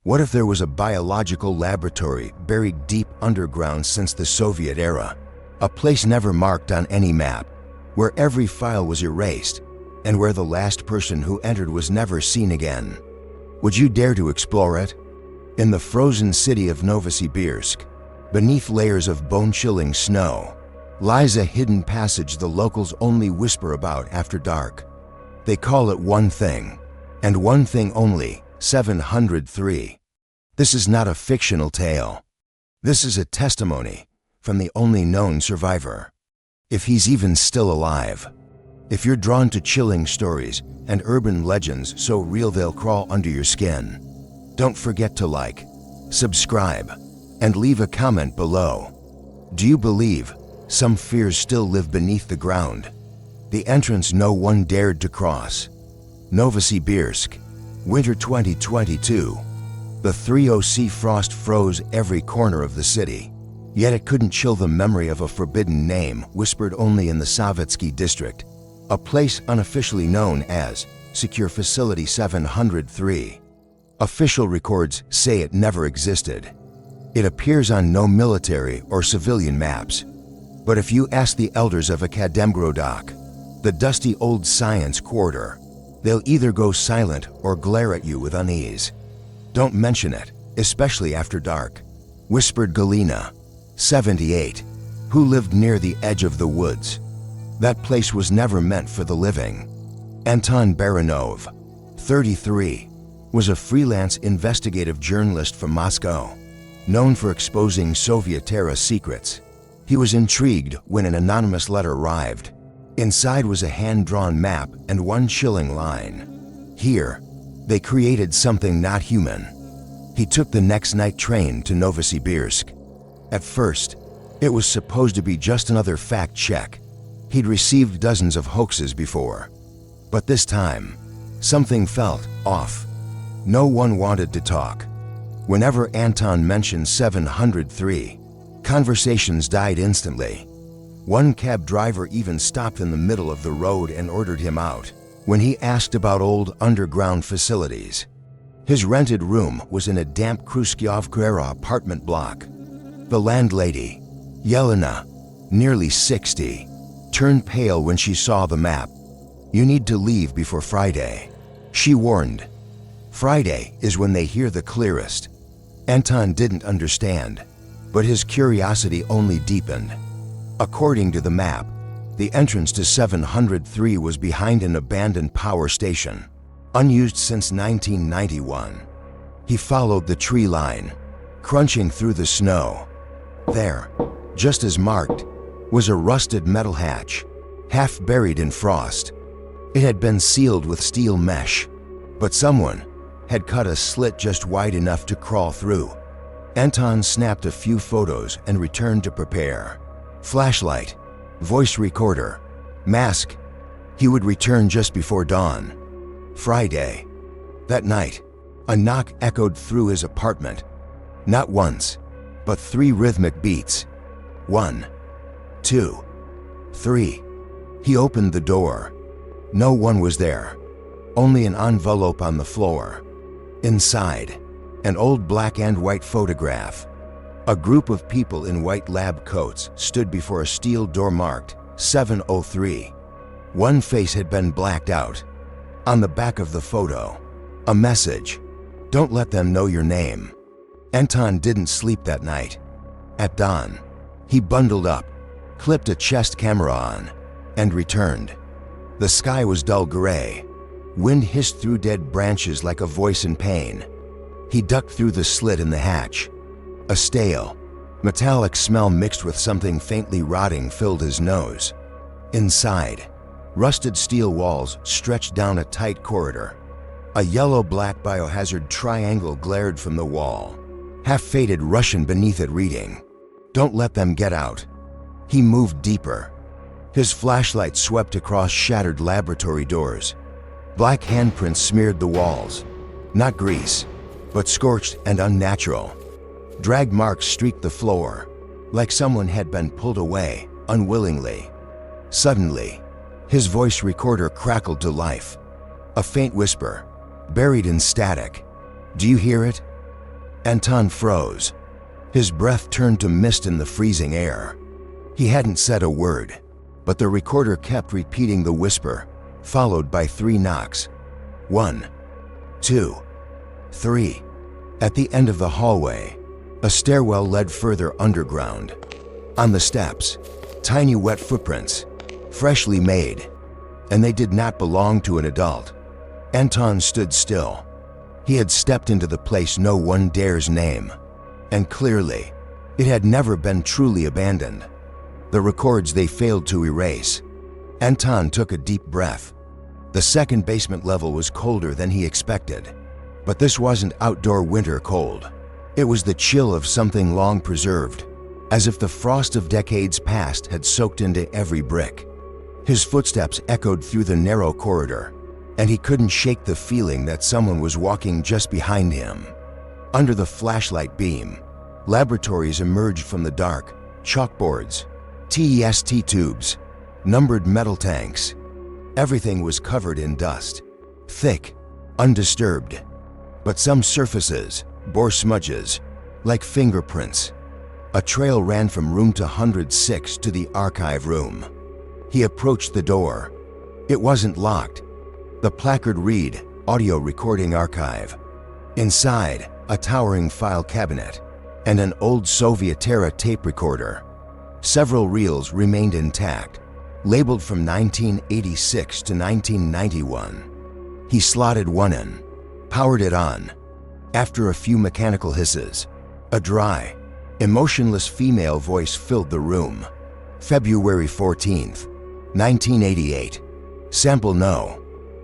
What if there was a biological laboratory buried deep underground since the Soviet era? A place never marked on any map, where every file was erased, and where the last person who entered was never seen again. Would you dare to explore it? In the frozen city of Novosibirsk, beneath layers of bone-chilling snow, lies a hidden passage the locals only whisper about after dark. They call it one thing, and one thing only, 703. This is not a fictional tale. This is a testimony from the only known survivor. If he's even still alive. If you're drawn to chilling stories and urban legends so real they'll crawl under your skin, don't forget to like, subscribe, and leave a comment below. Do you believe some fears still live beneath the ground? The entrance no one dared to cross. Novosibirsk, winter 2022. The 3°C frost froze every corner of the city, yet it couldn't chill the memory of a forbidden name whispered only in the Sovietsky district, a place unofficially known as Secure Facility 703. Official records say it never existed. It appears on no military or civilian maps. But if you ask the elders of Akademgrodok, the dusty old science quarter, they'll either go silent or glare at you with unease. Don't mention it, especially after dark, whispered Galina, 78, who lived near the edge of the woods. That place was never meant for the living. Anton Baranov, 33, was a freelance investigative journalist from Moscow, known for exposing Soviet-era secrets. He was intrigued when an anonymous letter arrived. Inside was a hand-drawn map and one chilling line. Here, they created something not human. He took the next night train to Novosibirsk. At first, it was supposed to be just another fact check. He'd received dozens of hoaxes before. But this time, something felt off. No one wanted to talk. Whenever Anton mentioned 703, conversations died instantly. One cab driver even stopped in the middle of the road and ordered him out when he asked about old underground facilities. His rented room was in a damp Khrushchevka-era apartment block. The landlady, Yelena, nearly 60, turned pale when she saw the map. "You need to leave before Friday," she warned. Friday is when they hear the clearest. Anton didn't understand, but his curiosity only deepened. According to the map, the entrance to 703 was behind an abandoned power station, unused since 1991. He followed the tree line, crunching through the snow. There, just as marked, was a rusted metal hatch, half buried in frost. It had been sealed with steel mesh, but someone had cut a slit just wide enough to crawl through. Anton snapped a few photos and returned to prepare. Flashlight, voice recorder, mask. He would return just before dawn. Friday. That night, a knock echoed through his apartment. Not once, but 3 rhythmic beats. 1, 2, 3. He opened the door. No one was there, only an envelope on the floor. Inside, an old black and white photograph. A group of people in white lab coats stood before a steel door marked 703. One face had been blacked out. On the back of the photo, a message: "Don't let them know your name." Anton didn't sleep that night. At dawn, he bundled up, clipped a chest camera on, and returned. The sky was dull gray. Wind hissed through dead branches like a voice in pain. He ducked through the slit in the hatch. A stale, metallic smell mixed with something faintly rotting filled his nose. Inside, rusted steel walls stretched down a tight corridor. A yellow-black biohazard triangle glared from the wall, half-faded Russian beneath it reading, "Don't let them get out." He moved deeper. His flashlight swept across shattered laboratory doors. Black handprints smeared the walls. Not grease, but scorched and unnatural. Drag marks streaked the floor, like someone had been pulled away, unwillingly. Suddenly, his voice recorder crackled to life. A faint whisper, buried in static. "Do you hear it? Anton froze. His breath turned to mist in the freezing air. He hadn't said a word, but the recorder kept repeating the whisper, followed by 3 knocks. 1, 2, 3. At the end of the hallway, a stairwell led further underground. On the steps, tiny wet footprints, freshly made, and they did not belong to an adult. Anton stood still. He had stepped into the place no one dares name, and clearly, it had never been truly abandoned. The records they failed to erase. Anton took a deep breath. The second basement level was colder than he expected, but this wasn't outdoor winter cold. It was the chill of something long preserved, as if the frost of decades past had soaked into every brick. His footsteps echoed through the narrow corridor, and he couldn't shake the feeling that someone was walking just behind him. Under the flashlight beam, laboratories emerged from the dark: chalkboards, TEST tubes, numbered metal tanks. Everything was covered in dust, thick, undisturbed. But some surfaces bore smudges, like fingerprints. A trail ran from room 206 to the archive room. He approached the door. It wasn't locked. The placard read, "Audio Recording Archive." Inside, a towering file cabinet and an old Soviet-era tape recorder. Several reels remained intact, labeled from 1986 to 1991. He slotted one in, powered it on. After a few mechanical hisses, a dry, emotionless female voice filled the room. February 14th, 1988. Sample no.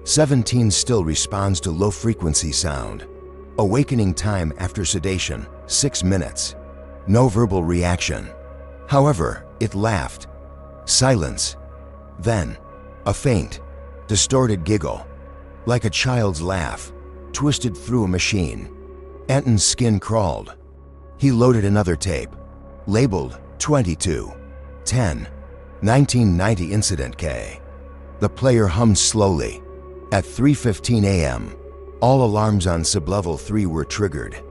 17 still responds to low-frequency sound. Awakening time after sedation, 6 minutes. No verbal reaction. However, it laughed. Silence. Then, a faint, distorted giggle, like a child's laugh, twisted through a machine. Anton's skin crawled. He loaded another tape, labeled 2210, 1990 Incident K. The player hummed slowly. At 3:15 a.m., all alarms on sublevel 3 were triggered.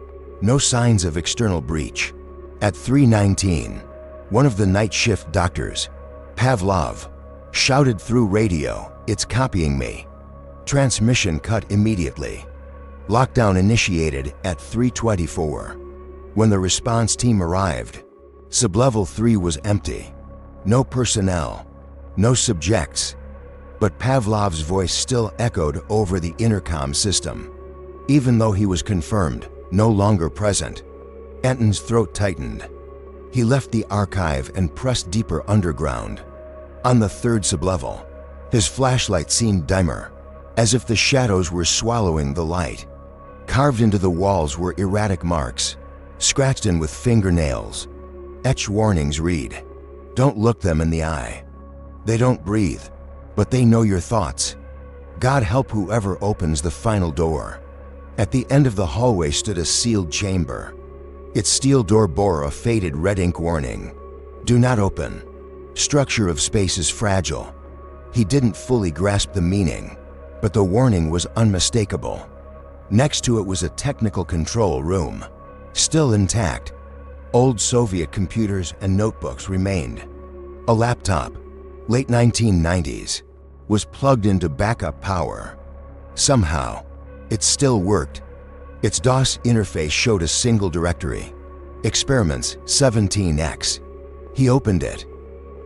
No signs of external breach. At 3:19, one of the night shift doctors, Pavlov, shouted through radio, "It's copying me." Transmission cut immediately. Lockdown initiated at 3:24. When the response team arrived, sublevel 3 was empty. No personnel, no subjects. But Pavlov's voice still echoed over the intercom system. Even though he was confirmed, no longer present, Anton's throat tightened. He left the archive and pressed deeper underground. On the 3rd sublevel, his flashlight seemed dimmer, as if the shadows were swallowing the light. Carved into the walls were erratic marks, scratched in with fingernails. Etched warnings read, "Don't look them in the eye. They don't breathe, but they know your thoughts. God help whoever opens the final door." At the end of the hallway stood a sealed chamber. Its steel door bore a faded red ink warning, "Do not open. Structure of space is fragile." He didn't fully grasp the meaning, but the warning was unmistakable. Next to it was a technical control room, still intact. Old Soviet computers and notebooks remained. A laptop, late 1990s, was plugged into backup power. Somehow, it still worked. Its DOS interface showed a single directory, Experiments 17X. He opened it.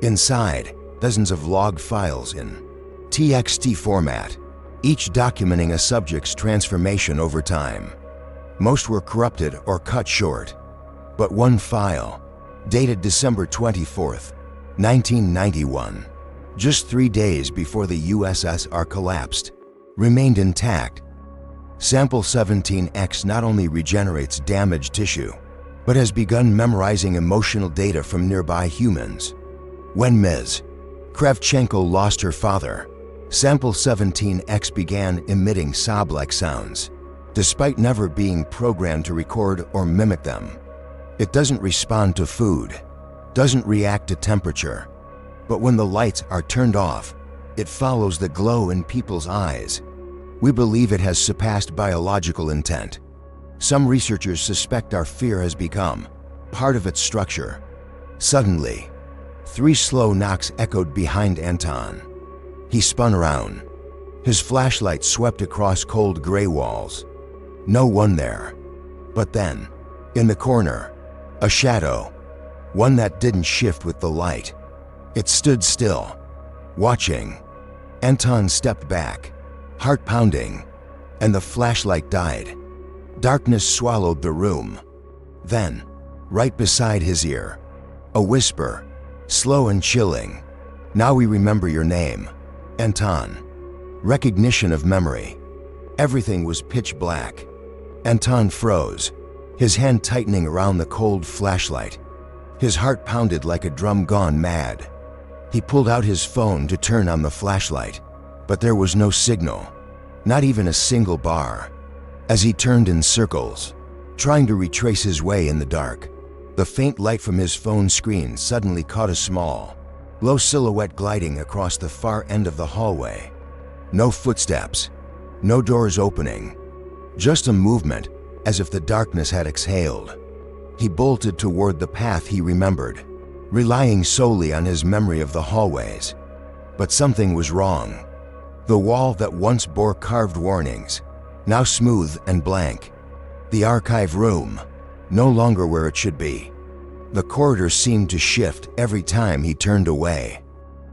Inside, dozens of log files in TXT format, each documenting a subject's transformation over time. Most were corrupted or cut short, but one file, dated December 24th, 1991, just 3 days before the USSR collapsed, remained intact. Sample 17X not only regenerates damaged tissue, but has begun memorizing emotional data from nearby humans. When Ms. Kravchenko lost her father, Sample 17X began emitting sob-like sounds, despite never being programmed to record or mimic them. It doesn't respond to food, doesn't react to temperature, but when the lights are turned off, it follows the glow in people's eyes. We believe it has surpassed biological intent. Some researchers suspect our fear has become part of its structure. Suddenly, 3 slow knocks echoed behind Anton. He spun around. His flashlight swept across cold gray walls. No one there. But then, in the corner, a shadow, one that didn't shift with the light. It stood still, watching. Anton stepped back, heart pounding, and the flashlight died. Darkness swallowed the room. Then, right beside his ear, a whisper, slow and chilling. "Now we remember your name, Anton." Recognition of memory. Everything was pitch black. Anton froze, his hand tightening around the cold flashlight. His heart pounded like a drum gone mad. He pulled out his phone to turn on the flashlight, but there was no signal, not even a single bar. As he turned in circles, trying to retrace his way in the dark, the faint light from his phone screen suddenly caught a small, low silhouette gliding across the far end of the hallway. No footsteps, no doors opening, just a movement as if the darkness had exhaled. He bolted toward the path he remembered, relying solely on his memory of the hallways. But something was wrong. The wall that once bore carved warnings, now smooth and blank. The archive room, no longer where it should be. The corridor seemed to shift every time he turned away.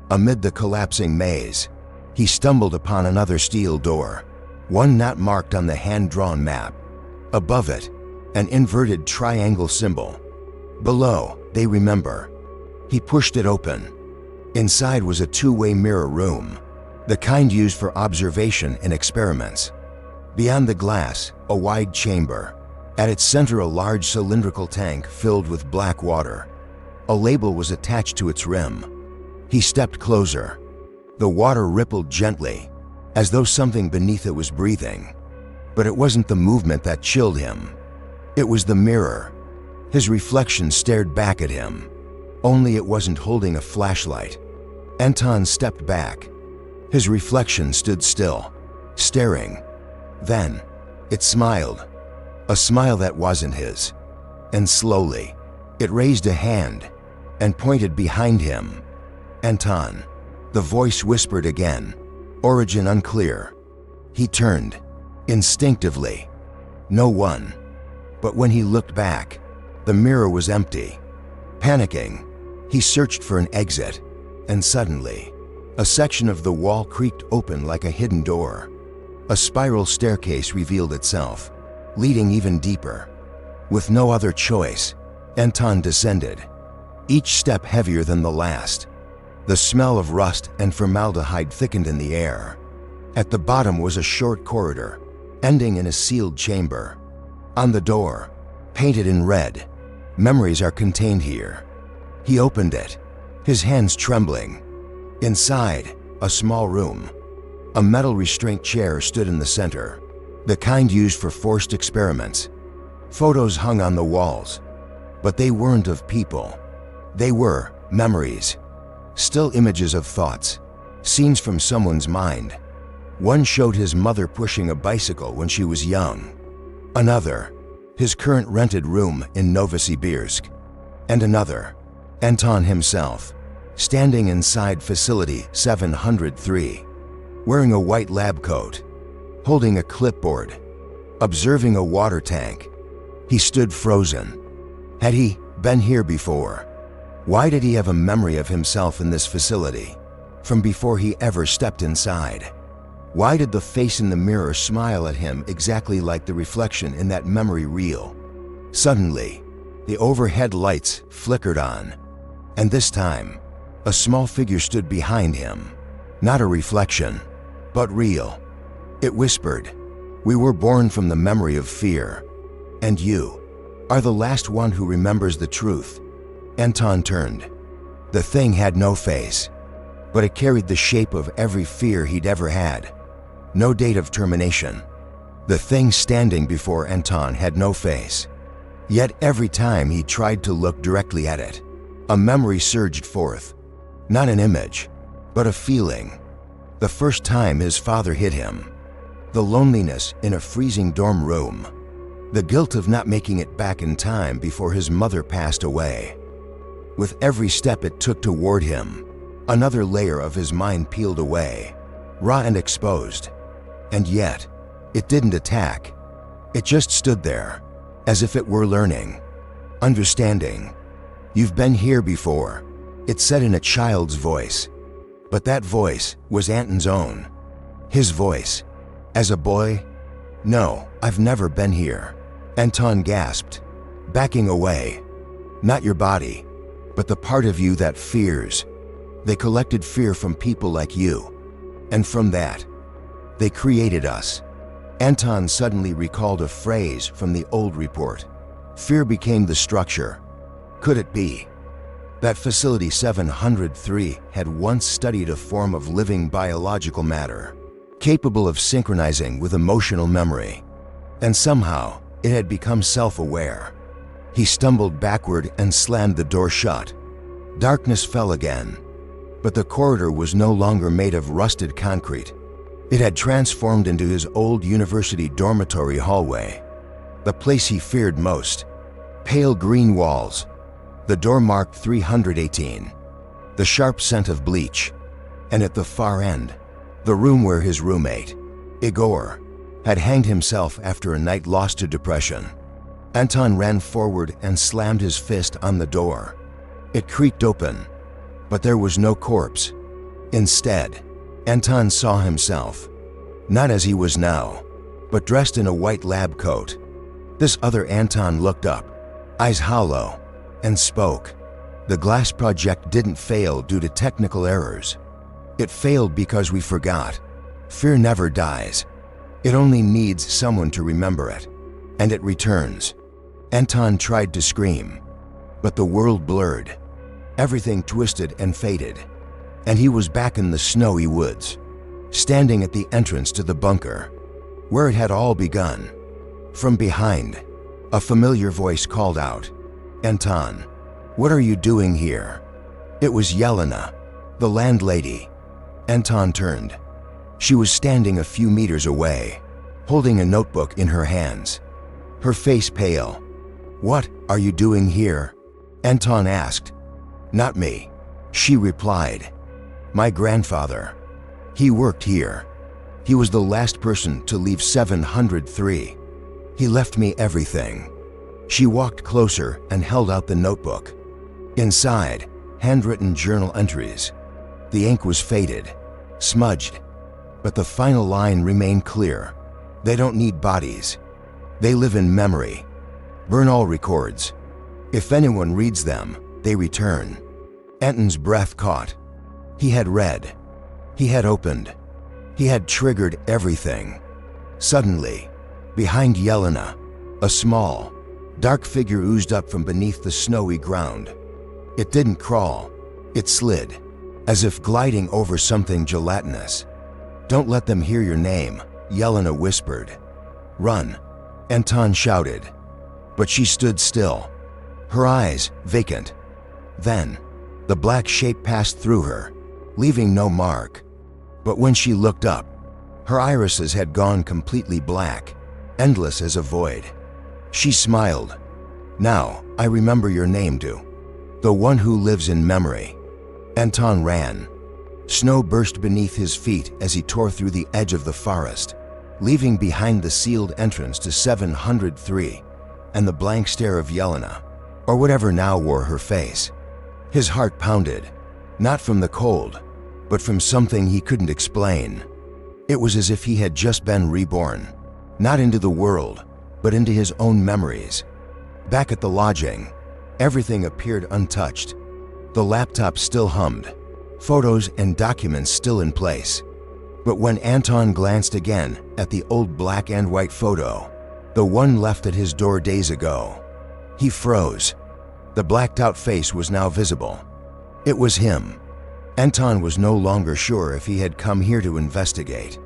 Amid the collapsing maze, he stumbled upon another steel door, one not marked on the hand-drawn map. Above it, an inverted triangle symbol. Below, "They remember." He pushed it open. Inside was a two-way mirror room, the kind used for observation and experiments. Beyond the glass, a wide chamber. At its center, a large cylindrical tank filled with black water. A label was attached to its rim. He stepped closer. The water rippled gently, as though something beneath it was breathing. But it wasn't the movement that chilled him. It was the mirror. His reflection stared back at him. Only it wasn't holding a flashlight. Anton stepped back. His reflection stood still, staring. Then, it smiled. A smile that wasn't his. And slowly, it raised a hand and pointed behind him. "Anton." The voice whispered again, origin unclear. He turned, instinctively. No one. But when he looked back, the mirror was empty. Panicking, he searched for an exit, and suddenly, a section of the wall creaked open like a hidden door. A spiral staircase revealed itself, leading even deeper. With no other choice, Anton descended, each step heavier than the last. The smell of rust and formaldehyde thickened in the air. At the bottom was a short corridor, ending in a sealed chamber. On the door, painted in red, "Memories are contained here." He opened it, his hands trembling. Inside, a small room. A metal restraint chair stood in the center, the kind used for forced experiments. Photos hung on the walls, but they weren't of people. They were memories. Still images of thoughts, scenes from someone's mind. One showed his mother pushing a bicycle when she was young. Another, his current rented room in Novosibirsk. And another, Anton himself, standing inside Facility 703, wearing a white lab coat, holding a clipboard, observing a water tank. He stood frozen. Had he been here before? Why did he have a memory of himself in this facility, from before he ever stepped inside? Why did the face in the mirror smile at him exactly like the reflection in that memory reel? Suddenly, the overhead lights flickered on, and this time, a small figure stood behind him. Not a reflection, but real. It whispered, "We were born from the memory of fear, and you are the last one who remembers the truth." Anton turned. The thing had no face, but it carried the shape of every fear he'd ever had. No date of termination. The thing standing before Anton had no face. Yet every time he tried to look directly at it, a memory surged forth. Not an image, but a feeling. The first time his father hit him. The loneliness in a freezing dorm room. The guilt of not making it back in time before his mother passed away. With every step it took toward him, another layer of his mind peeled away, raw and exposed. And yet, it didn't attack. It just stood there, as if it were learning, understanding. "You've been here before," it said in a child's voice. But that voice was Anton's own. His voice. As a boy, "No, I've never been here," Anton gasped, backing away. "Not your body, but the part of you that fears. They collected fear from people like you. And from that, they created us." Anton suddenly recalled a phrase from the old report. Fear became the structure. Could it be that Facility 703 had once studied a form of living biological matter, capable of synchronizing with emotional memory? And somehow, it had become self-aware. He stumbled backward and slammed the door shut. Darkness fell again, but the corridor was no longer made of rusted concrete. It had transformed into his old university dormitory hallway, the place he feared most. Pale green walls, the door marked 318, the sharp scent of bleach, and at the far end, the room where his roommate, Igor, had hanged himself after a night lost to depression. Anton ran forward and slammed his fist on the door. It creaked open, but there was no corpse. Instead, Anton saw himself, not as he was now, but dressed in a white lab coat. This other Anton looked up, eyes hollow, and spoke. "The GLAS project didn't fail due to technical errors. It failed because we forgot. Fear never dies. It only needs someone to remember it, and it returns." Anton tried to scream, but the world blurred. Everything twisted and faded, and he was back in the snowy woods, standing at the entrance to the bunker, where it had all begun. From behind, a familiar voice called out, "Anton, what are you doing here?" It was Yelena, the landlady. Anton turned. She was standing a few meters away, holding a notebook in her hands, her face pale. "What are you doing here?" Anton asked. "Not me," she replied. "My grandfather. He worked here. He was the last person to leave 703. He left me everything." She walked closer and held out the notebook. Inside, handwritten journal entries. The ink was faded, smudged, but the final line remained clear. "They don't need bodies. They live in memory. Burn all records. If anyone reads them, they return." Anton's breath caught. He had read. He had opened. He had triggered everything. Suddenly, behind Yelena, a small, dark figure oozed up from beneath the snowy ground. It didn't crawl. It slid, as if gliding over something gelatinous. "Don't let them hear your name," Yelena whispered. "Run," Anton shouted. But she stood still, her eyes vacant. Then, the black shape passed through her, leaving no mark. But when she looked up, her irises had gone completely black, endless as a void. She smiled. "Now, I remember your name, too. The one who lives in memory." Anton ran. Snow burst beneath his feet as he tore through the edge of the forest, leaving behind the sealed entrance to 703 and the blank stare of Yelena, or whatever now wore her face. His heart pounded, not from the cold, but from something he couldn't explain. It was as if he had just been reborn, not into the world, but into his own memories. Back at the lodging, everything appeared untouched. The laptop still hummed, photos and documents still in place. But when Anton glanced again at the old black and white photo, the one left at his door days ago, he froze. The blacked-out face was now visible. It was him. Anton was no longer sure if he had come here to investigate,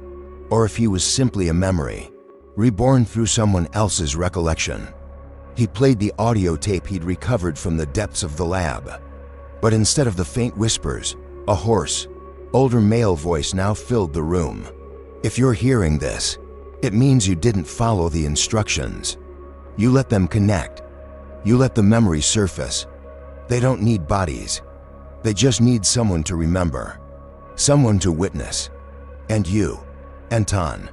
or if he was simply a memory, reborn through someone else's recollection. He played the audio tape he'd recovered from the depths of the lab. But instead of the faint whispers, a hoarse, older male voice now filled the room. "If you're hearing this, it means you didn't follow the instructions. You let them connect. You let the memories surface. They don't need bodies. They just need someone to remember, someone to witness. And you, Anton,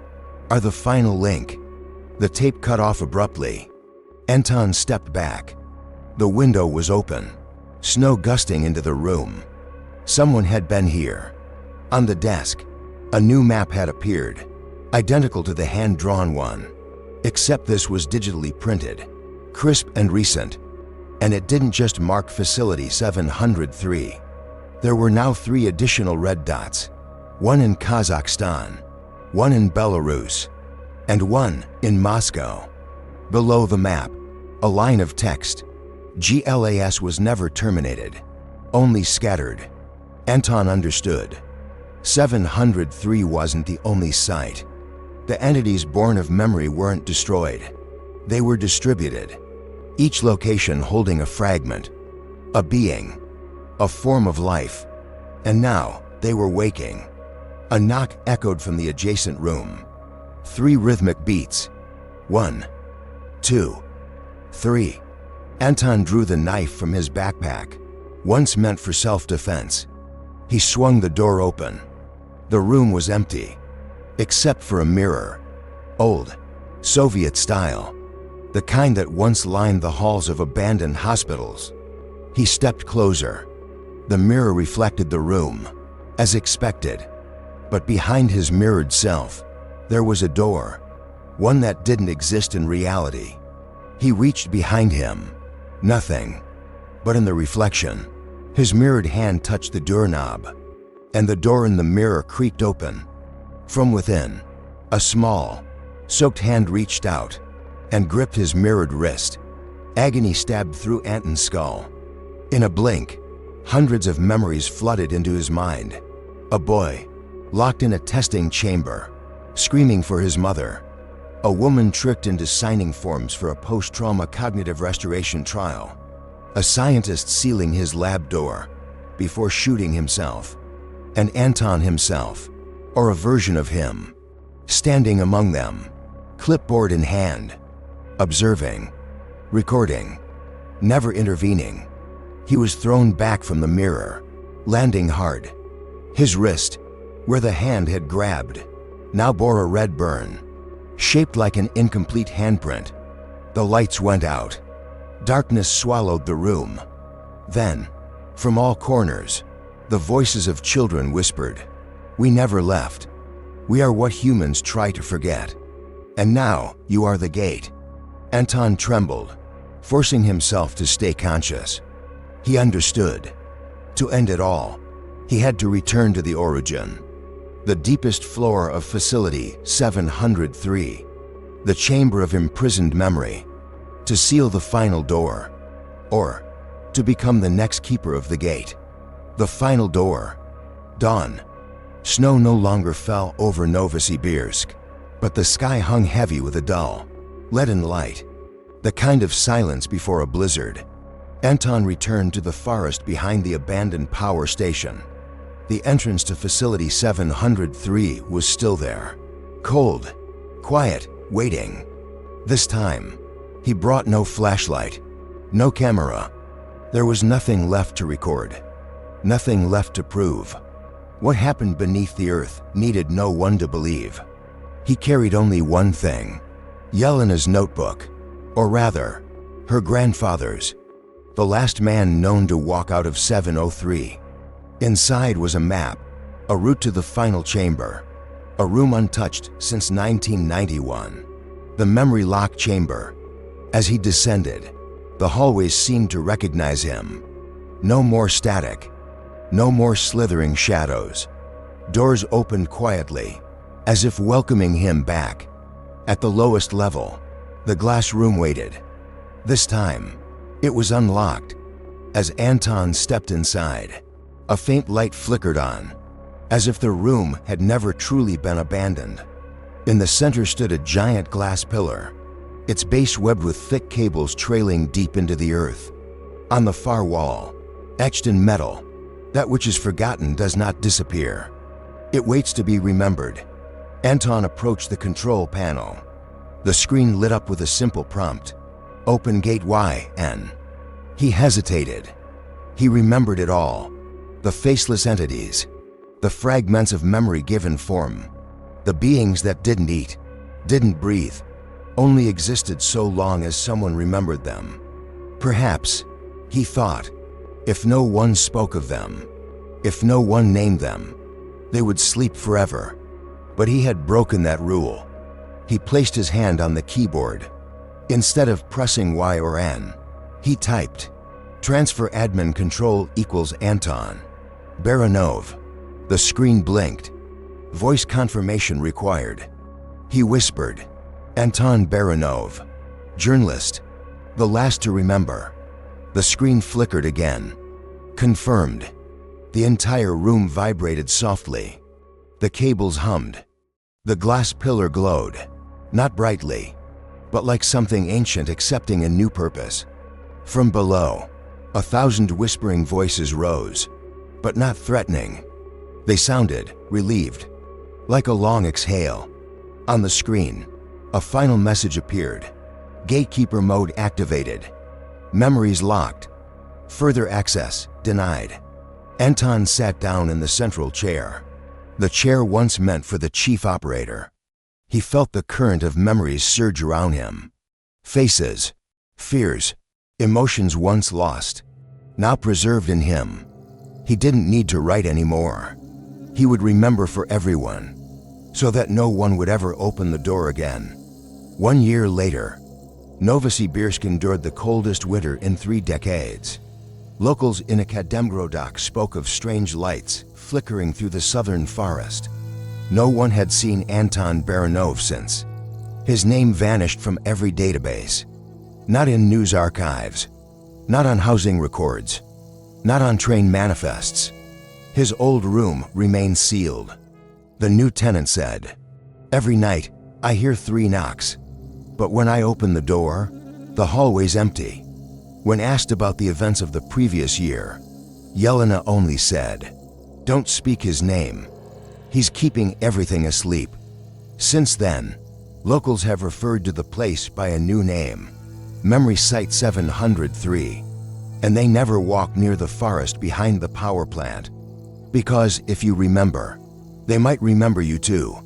are the final link. The tape cut off abruptly. Anton stepped back. The window was open, snow gusting into the room. Someone had been here. On the desk, a new map had appeared, identical to the hand-drawn one, except this was digitally printed, crisp and recent. And it didn't just mark Facility 703. There were now 3 additional red dots, one in Kazakhstan, one in Belarus, and one in Moscow. Below the map, a line of text. GLAS was never terminated, only scattered. Anton understood. 703 wasn't the only site. The entities born of memory weren't destroyed. They were distributed, each location holding a fragment, a being, a form of life. And now they were waking. A knock echoed from the adjacent room. 3 rhythmic beats. 1, 2, 3. Anton drew the knife from his backpack, once meant for self-defense. He swung the door open. The room was empty, except for a mirror. Old, Soviet style. The kind that once lined the halls of abandoned hospitals. He stepped closer. The mirror reflected the room, as expected. But behind his mirrored self, there was a door, one that didn't exist in reality. He reached behind him. Nothing. But in the reflection, his mirrored hand touched the doorknob, and the door in the mirror creaked open. From within, a small, soaked hand reached out and gripped his mirrored wrist. Agony stabbed through Anton's skull. In a blink, hundreds of memories flooded into his mind. A boy, locked in a testing chamber, screaming for his mother. A woman tricked into signing forms for a post-trauma cognitive restoration trial. A scientist sealing his lab door before shooting himself. And Anton himself, or a version of him, standing among them, clipboard in hand, observing, recording, never intervening. He was thrown back from the mirror, landing hard. His wrist, where the hand had grabbed, now bore a red burn, shaped like an incomplete handprint. The lights went out. Darkness swallowed the room. Then, from all corners, the voices of children whispered, "We never left. We are what humans try to forget. And now you are the gate." Anton trembled, forcing himself to stay conscious. He understood. To end it all, he had to return to the origin. The deepest floor of Facility 703, the chamber of imprisoned memory, to seal the final door, or to become the next keeper of the gate. The final door. Dawn. Snow no longer fell over Novosibirsk, but the sky hung heavy with a dull, leaden light, the kind of silence before a blizzard. Anton returned to the forest behind the abandoned power station. The entrance to Facility 703 was still there, cold, quiet, waiting. This time, he brought no flashlight, no camera. There was nothing left to record, nothing left to prove. What happened beneath the earth needed no one to believe. He carried only one thing, Yelena's notebook, or rather, her grandfather's, the last man known to walk out of 703. Inside was a map, a route to the final chamber, a room untouched since 1991, the memory lock chamber. As he descended, the hallways seemed to recognize him. No more static, no more slithering shadows. Doors opened quietly, as if welcoming him back. At the lowest level, the glass room waited. This time, it was unlocked. As Anton stepped inside, a faint light flickered on, as if the room had never truly been abandoned. In the center stood a giant glass pillar, its base webbed with thick cables trailing deep into the earth. On the far wall, etched in metal, that which is forgotten does not disappear. It waits to be remembered. Anton approached the control panel. The screen lit up with a simple prompt, Open gate YN. He hesitated. He remembered it all. The faceless entities. The fragments of memory given form. The beings that didn't eat, didn't breathe, only existed so long as someone remembered them. Perhaps, he thought, if no one spoke of them, if no one named them, they would sleep forever. But he had broken that rule. He placed his hand on the keyboard. Instead of pressing Y or N, he typed, Transfer admin control equals Anton Baranov. The screen blinked. Voice confirmation required. He whispered, Anton Baranov, journalist, the last to remember. The screen flickered again. Confirmed. The entire room vibrated softly. The cables hummed. The glass pillar glowed, not brightly, but like something ancient accepting a new purpose. From below, 1,000 whispering voices rose, but not threatening. They sounded relieved, like a long exhale. On the screen, a final message appeared. Gatekeeper mode activated. Memories locked. Further access denied. Anton sat down in the central chair, the chair once meant for the chief operator. He felt the current of memories surge around him. Faces, fears, emotions once lost, now preserved in him. He didn't need to write anymore. He would remember for everyone, so that no one would ever open the door again. 1 year later, Novosibirsk endured the coldest winter in 3 decades. Locals in Akademgrodok spoke of strange lights flickering through the southern forest. No one had seen Anton Baranov since. His name vanished from every database. Not in news archives, not on housing records, not on train manifests. His old room remained sealed. The new tenant said, Every night, I hear 3 knocks. But when I open the door, the hallway's empty. When asked about the events of the previous year, Yelena only said, Don't speak his name. He's keeping everything asleep. Since then, locals have referred to the place by a new name, Memory Site 703, and they never walk near the forest behind the power plant. Because if you remember, they might remember you too.